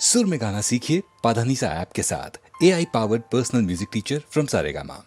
सुर में गाना सीखिए पाधानीसा ऐप के साथ। AI powered personal music teacher from Saregama.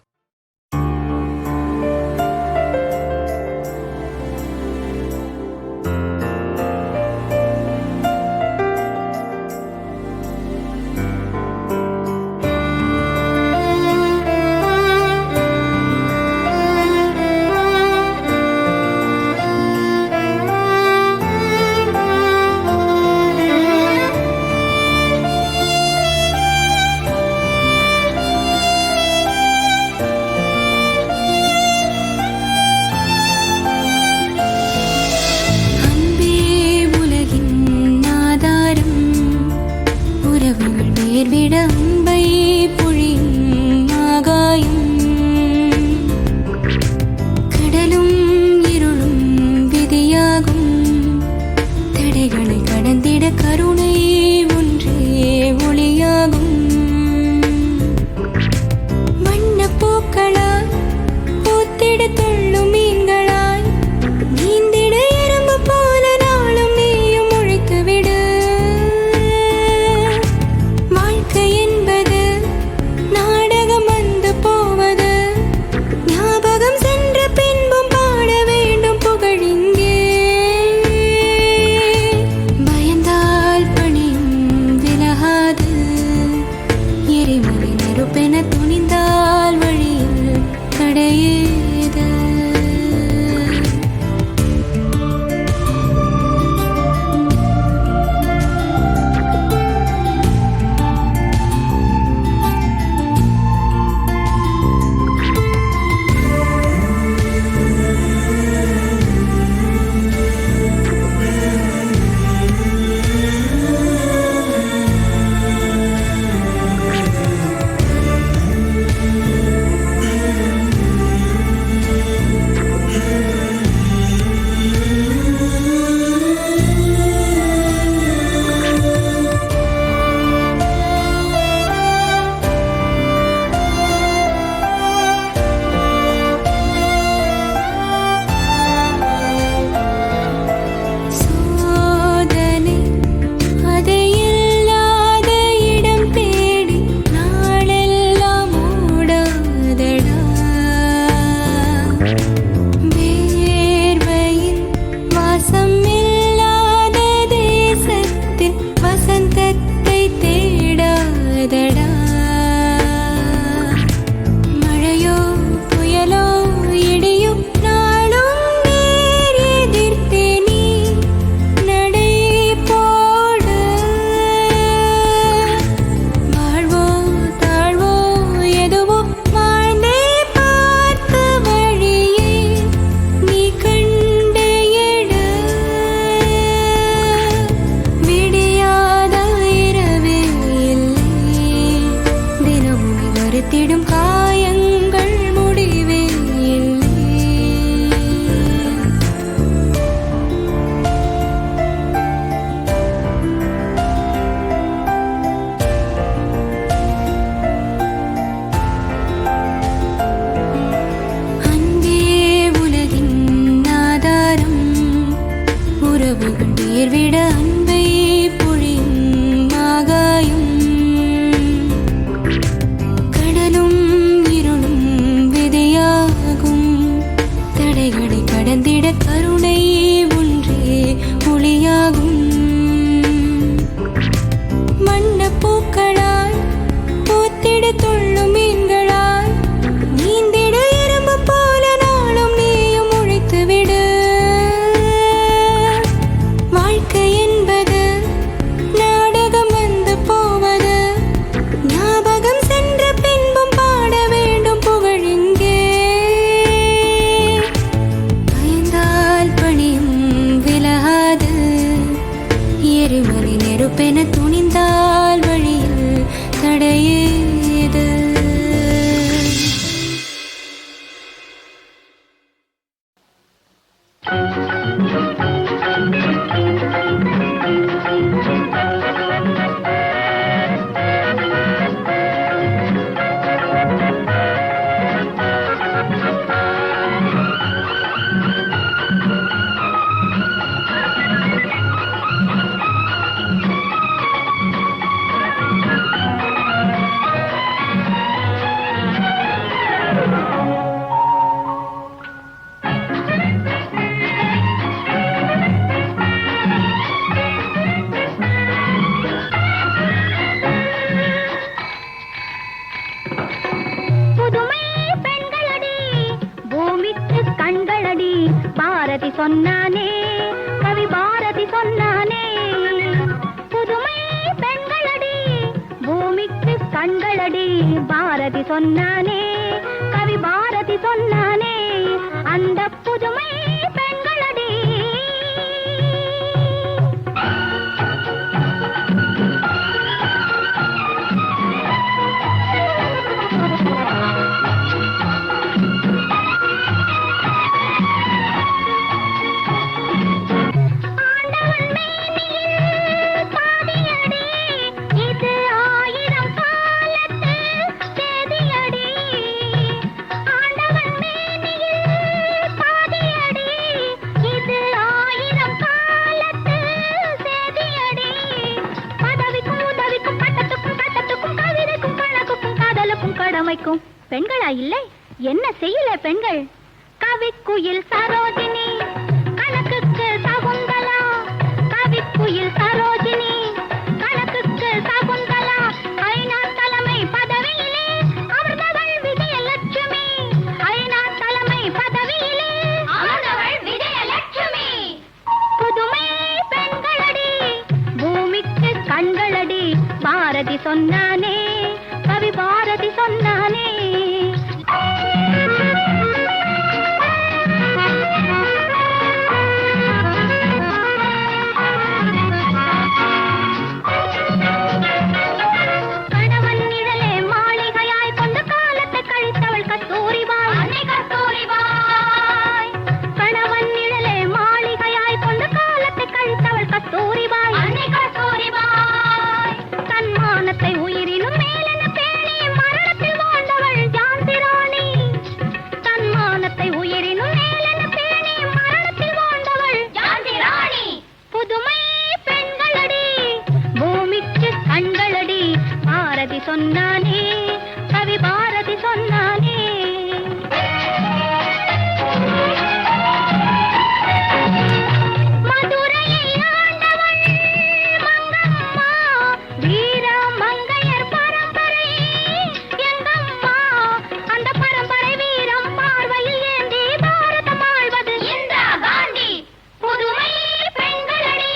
சொன்னானே, கவி பாரதி சொன்னானே, புதுமை பெண்களடி பூமிக்கு கண்களடி. பாரதி சொன்னானே, கவி பாரதி சொன்னானே, அந்த புதுமை பெண்களடி. பெண்களா இல்லை, என்ன செய்யல பெண்கள்? கவிக்குயில் சரோஜினி, கணக்குக்கு சகுந்தலா. கவிக்குயில் சரோஜினி, கணக்குக்கு சகுந்தலா. ஐநா தலைமை பதவியிலே அமர்ந்தவள் விஜயலட்சுமி. ஐநா தலைமை பதவியிலே அமர்ந்தவள் விஜயலட்சுமி. புதுமை பெண்களடி பூமிக்கு கண்களடி. பாரதி சொன்னானே, கவி பாரதி சொன்னானே. சொன்னானே, கவி பாரதி சொன்னானே. மதுரையை ஆண்டவள் மங்கம்மா, வீர மங்கையர் பரம்பரை எங்கம்மா. அந்த பரம்பரை வீரம் பார்வையில் ஏந்தி பாரதம் ஆள்வது இந்திரா காந்தி. புதுமை பெண்களடி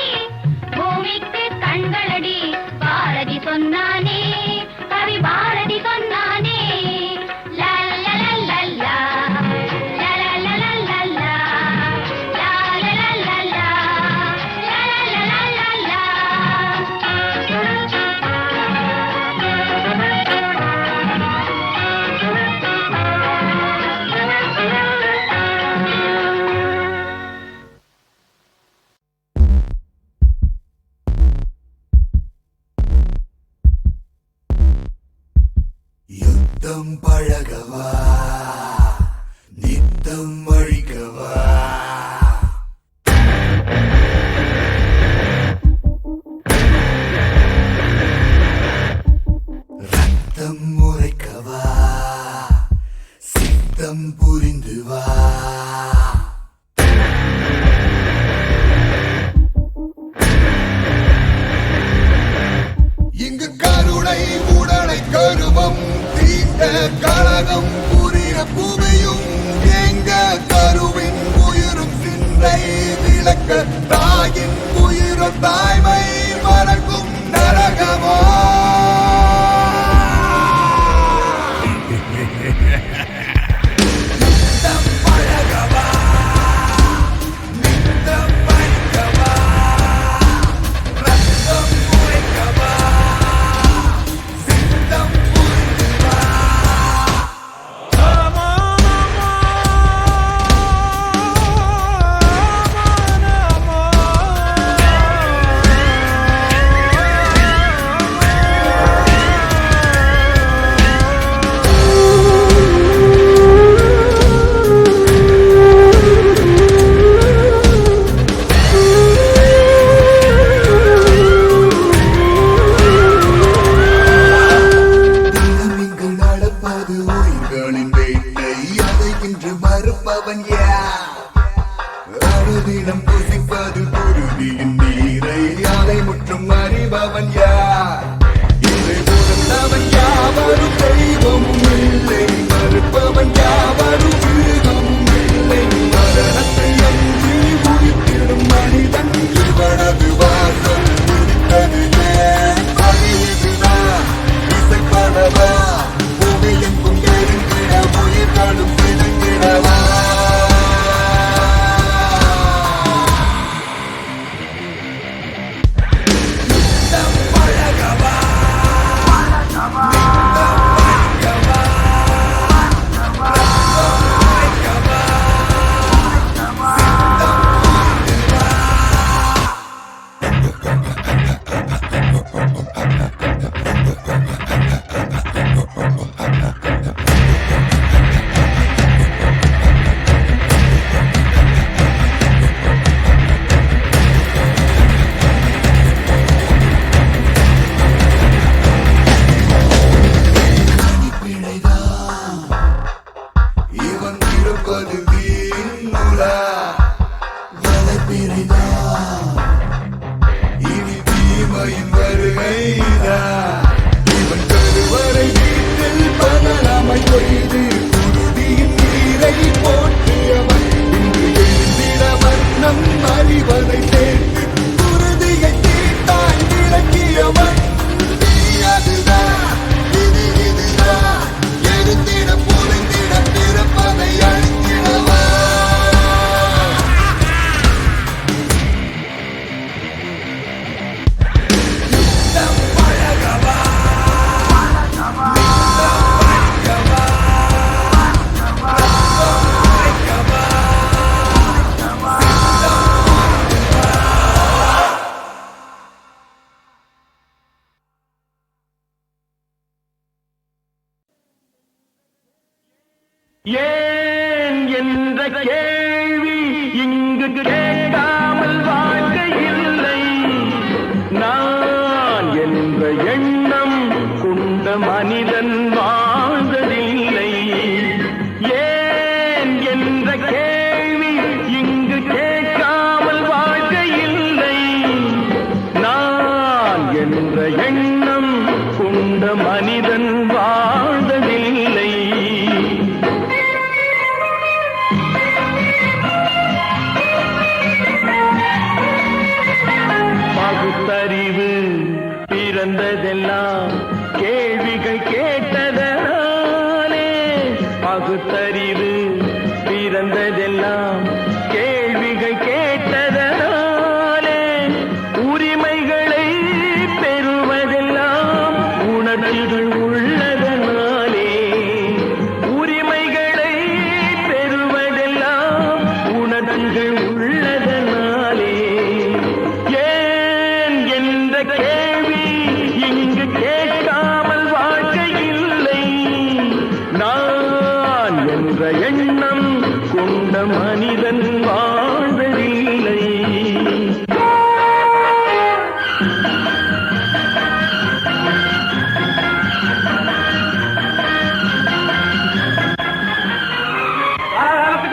பூமிக்கு கண்களடி. பாரதி சொன்னானே, கவி பாரதி சொன்னானே. லா லா லா லா லா, லா லா லா லா லா, லா லா லா லா லா, லா லா லா லா லா. யுத்தம் பழகவா, நித்தம் அழிக்கவா. ரத்தம் உரைக்கவா, சித்தம் புரிந்து வா. இங்கு கருணை உடலை கருவம் தீண்ட கழகம் புரிய பூமியும் எங்க கருவின் உயிரும் சிந்தை விளக்க தாயின் உயிரும் தாய்மை மறக்கும் நரகமோ. யுத்தம் பழகவா, நித்தம் அழிக்கவா. ரத்தம் உரைக்கவா, சித்தம் புரிந்து வா. தினம் இங்கு நடப்பது உயிர்களின் வேட்டை, அதை இன்று மறுப்பவன் யார்? அனுதினம் புசிப்பது குருதியின் நீரை, அதை முற்றும் அறிபவன் யார்? இதை பொறுத்தவன் யாவரும் தெய்வமும் இல்லை, மறுப்பவன் யாவரும் மிருகமும் இல்லை. மரணத்தை அஞ்சி உண்மைதான். இவன் கருவறை வீட்டில் பகலாமல் கொய்து குருதியின் நீரை போற்றியவன். இன்று எழுந்திட வண்ணம் அறிவனை சேர்த்து குருதியை தீட்டாய் விளக்கியவன். அதுதான் இதுதான் எழுந்திட பொருந்திட பிறப்பதை அழித்திடவா. ஏன் என்ற கேள்வி இங்கு கேட்காமல் வாழ்க்கை இல்லை. நான் என்ற எண்ணம் கொண்ட மனிதன் வாழ்ந்ததில்லை. ஏன் என்ற கேள்வி இங்கு கேட்காமல் வாழ்க்கை இல்லை. நான் என்ற எண்ணம் கொண்ட மனிதன் வாழ்ந்ததில்லை. பகுத்தறிவு பிறந்ததெல்லாம் கேள்விகள் கேட்டதனாலே. பகுத்தறிவு பிறந்ததெல்லாம் கேள்விகள் கேட்டதனாலே. உரிமைகளை பெறுவதெல்லாம் உணர்வுகள் உள்ளதனாலே. உரிமைகளை பெறுவதெல்லாம் உணர்வுகள் உள்ளதனாலே. கேள்வி இங்கு கேட்காமல் வாழ்க்கை இல்லை. நான் என்ற எண்ணம் கொண்ட மனிதன் வாழ்வதில்லை.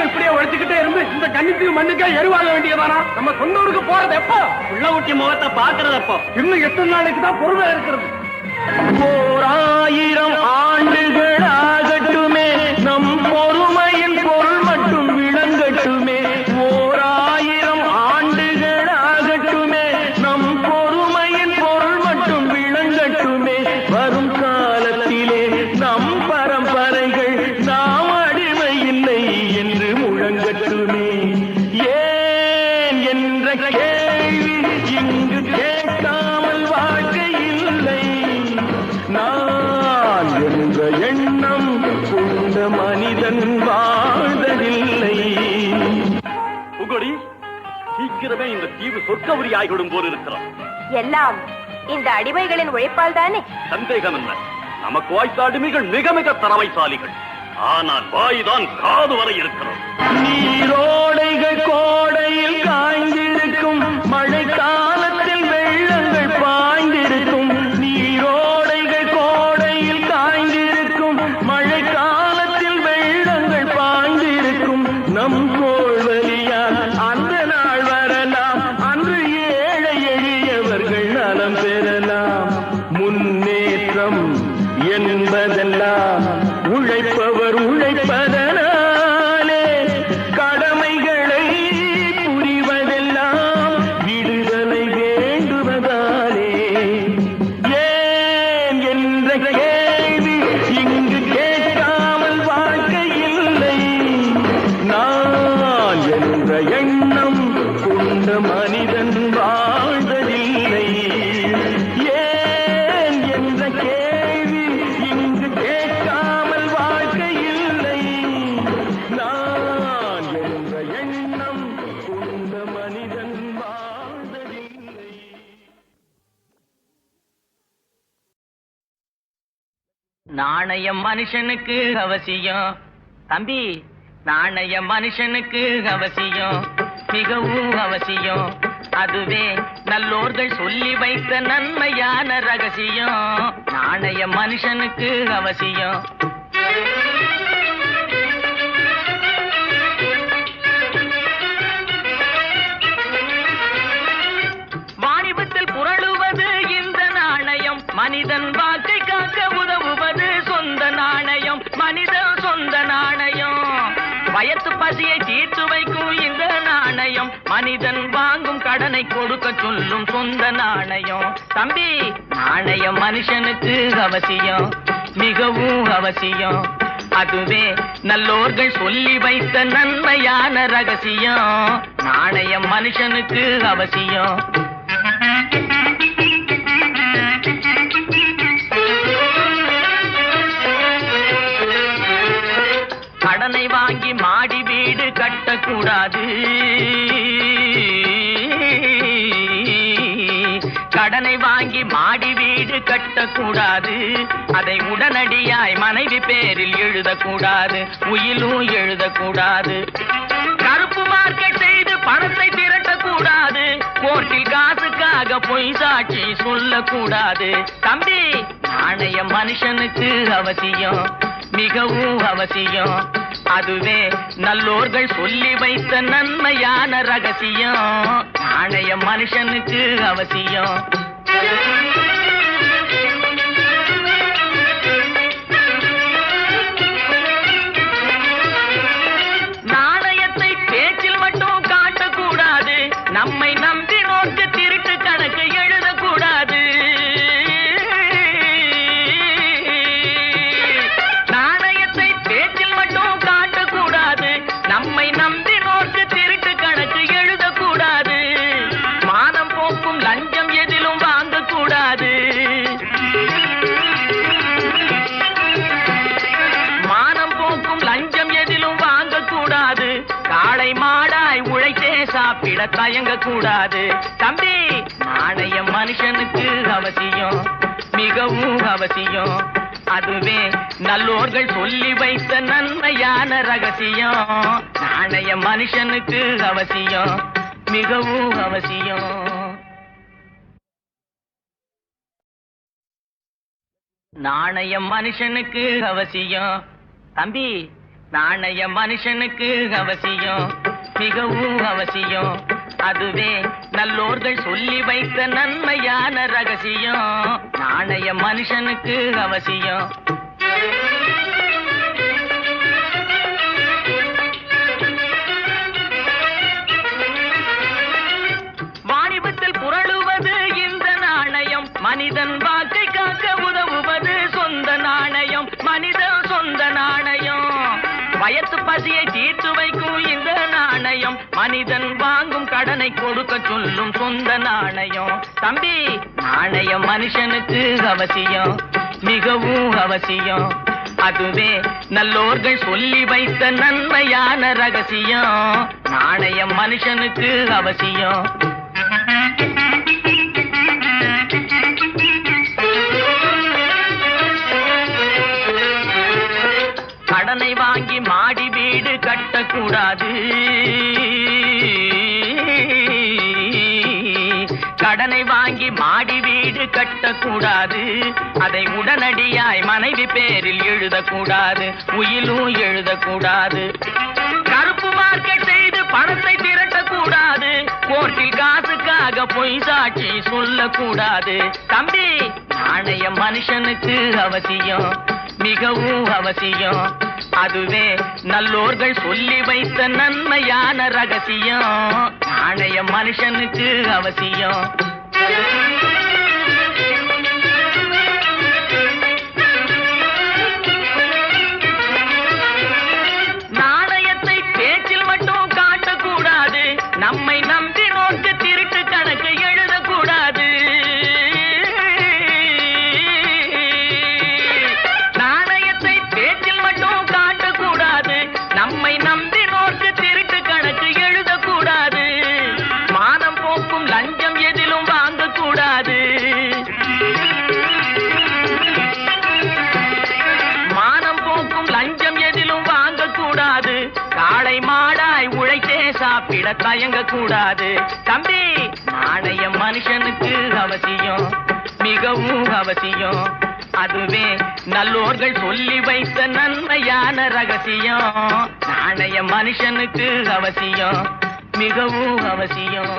இப்படியே உழைச்சுக்கிட்டே இருந்து இந்த கண்ணிக்கு மண்ணுக்கே எருவாக வேண்டியதானா? நம்ம சொன்னூருக்கு போறது எப்போ? உள்ள ஊட்டி முகத்தை பாக்குறது எப்போ? இன்னும் 8 நாளைக்கு தான் பொறுமை இருக்கிறது. 1000 ஆண்டுகள் ஆகட்டுமே நம் பொறுமையின் பொருள் மட்டும் விளங்கட்டுமே. 1000 ஆண்டுகள் ஆகட்டுமே நம் பொறுமையின் பொருள் மட்டும் விளங்கட்டுமே. வரும் காலத்திலே நம் பரம்பரைகள் நாம் அடிமை இல்லை என்று முழங்கட்டுமே. ஏன் என்ற கேள்வி இங்கு கேட்காமல் வாழ்க்கை இல்லை. நான் என்ற எண்ணம் கொண்ட மனிதன் வாழ்வதில்லை. புகழி, சீக்கிரமே இந்த தீவு சொர்க்கவரி ஆகிவிடும் போல் இருக்கிறோம். எல்லாம் இந்த அடிமைகளின் உழைப்பால் தானே? சந்தேகம் என்ன? நமக்கு வாய்த்த அடிமைகள் மிக மிக திறமைசாலிகள். ஆனால் வாய்தான் காது வரை இருக்கிறது. நீரோடைகள் கோடையில் காய்ந்திருக்கும், மழை காலத்தில் வெள்ளங்கள் பாய்ந்திருக்கும். நீரோடைகள் கோடையில் காய்ந்திருக்கும், மழை காலத்தில் வெள்ளங்கள் பாய்ந்திருக்கும். நம் கோள்வழியால் அந்த நாள் வரலாம், அன்று ஏழை எளியவர்கள் நலம் பெறலாம். முன்னேற்றம் என்பதெல்லாம் உழைப்பவர் உழைப்பதனாலே. கடமைகளை புரிவதெல்லாம் விடுதலை வேண்டுவதாலே. ஏன் என்ற கேள்வி இங்கு கேட்காமல் வாழ்க்கை இல்லை. நான் என்ற எண்ணம் கொண்ட மனிதன் வாழ்வதில்லை. ஏன் என்ற கேள்வி இங்கு கேட்காமல் வாழ்க்கை இல்லை. நான் என்ற எண்ணம் கொண்ட மனிதன் வாழ்வதில்லை. நாணயம் மனுஷனுக்கு அவசியம் தம்பி. நாணயம் மனுஷனுக்கு அவசியம், மிகவும் அவசியம். அதுவே நல்லோர்கள் சொல்லி வைத்த நன்மையான ரகசியம். நாணயம் மனுஷனுக்கு அவசியம். வாணிபத்தில் புரளுவது இந்த நாணயம். மனிதன் வாக்கை காக்க உதவுவது சொந்த நாணயம், மனித சொந்த நாணயம். வயத்து பசியை தீர்த்து வைக்கும் இந்த நாணயம், மனிதன் வாங்கும் கடனை கொடுக்க சொல்லும் சொந்த நாணயம். தம்பி, நாணயம் மனுஷனுக்கு அவசியம், மிகவும் அவசியம். அதுவே நல்லோர்கள் சொல்லி வைத்த நன்மையான ரகசியம். நாணயம் மனுஷனுக்கு அவசியம். கடனை வாங்கி மாடி வீடு கட்டக்கூடாது, கடனை வாங்கி மாடி வீடு கட்டக்கூடாது. அதை உடனடியாய் மனைவி பேரில் எழுதக்கூடாது, உயிலும் எழுதக்கூடாது. கருப்பு மார்க்கெட் செய்து பணத்தை திரட்டக்கூடாது, கோர்ட்டில் காசுக்காக பொய் சாட்சி சொல்லக்கூடாது. தம்பி, நாணயம் மனுஷனுக்கு அவசியம், மிகவும் அவசியம். அதுவே நல்லோர்கள் சொல்லி வைத்த நன்மையான ரகசியம். நாணயம் மனுஷனுக்கு அவசியம். நாணயத்தை பேச்சில் மட்டும் காட்டக்கூடாது, நம்மை நம்பி நோக்கு திருட்டு கணக்கு எழுதக்கூடாது. நாணயத்தை பேச்சில் மட்டும் காட்டக்கூடாது, நம்மை நம்பி நோக்கு திருட்டு கணக்கு எழுதக்கூடாது. மானம் போக்கும் லஞ்சம் எதிலும் வாங்கக்கூடாது, மானம் போக்கும் லஞ்சம் எதிலும் வாங்கக்கூடாது. காளை மாடாய் உழைத்தே சாப்பிட தயங்கக்கூடாது. தம்பி, நாணயம் மனுஷனுக்கு அவசியம், மிகவும் அவசியம். அதுவே நல்லோர்கள் சொல்லி வைத்த நன்மையான ரகசியம். நாணயம் மனுஷனுக்கு அவசியம், மிகவும் அவசியம். நாணயம் மனுஷனுக்கு அவசியம். தம்பி, நாணயம் மனுஷனுக்கு அவசியம், மிகவும் அவசியம். அதுவே நல்லோர்கள் சொல்லி வைத்த நன்மையான ரகசியம். நாணயம் மனுஷனுக்கு அவசியம். வாணிபத்தில் புரளுவது இந்த நாணயம், மனிதன் வாக்கை காக்க உதவுவது சொந்த நாணயம், மனித சொந்த நாணயம். வயத்து பசியை தீர்த்து வைக்கும் இந்த நாணயம், மனிதன் வாங்கும் கடனை கொடுக்க சொல்லும் சொந்த நாணயம். தம்பி, நாணயம் மனுஷனுக்கு அவசியம், மிகவும் அவசியம். அதுவே நல்லோர்கள் சொல்லி வைத்த நன்மையான ரகசியம். நாணயம் மனுஷனுக்கு அவசியம். கடனை வாங்கி மாடி வீடு கட்டக்கூடாது, கடனை வாங்கி மாடி வீடு கட்டக்கூடாது. அதை உடனடியாய் மனைவி பேரில் எழுதக்கூடாது, உயிலும் எழுதக்கூடாது. கருப்பு மார்க்கெட் செய்து பணத்தை திரட்டக்கூடாது, கோர்ட்டில் காசுக்காக பொய் சாட்சி சொல்லக்கூடாது. தம்பி, நாணயம் மனுஷனுக்கு அவசியம், மிகவும் அவசியம். அதுவே நல்லோர்கள் சொல்லி வைத்த நன்மையான ரகசியம். நாணயம் மனுஷனுக்கு அவசியம். நாணயத்தை பேச்சில் மட்டும் காட்டக்கூடாது, நம்மை நம்பி நோக்கு திருட்டு கணக்கு எழுதக்கூடாது. நாணயத்தை பேச்சில் மட்டும் காட்டக்கூடாது, நம்மை நம்பி நோக்கு திருட்டு கணக்கு எழுதக்கூடாது. மானம் போக்கும் லஞ்சம் எதிலும் வாங்கக்கூடாது, மானம் போக்கும் லஞ்சம் எதிலும் வாங்கக்கூடாது. காளை மாடாய் உழைத்தே சாப்பிட தயங்கக்கூடாது. தம்பி, நாணயம் மனுஷனுக்கு அவசியம், மிகவும் அவசியம். அதுவே நல்லோர்கள் சொல்லி வைத்த நன்மையான ரகசியம். நாணயம் மனுஷனுக்கு அவசியம், மிகவும் அவசியம்.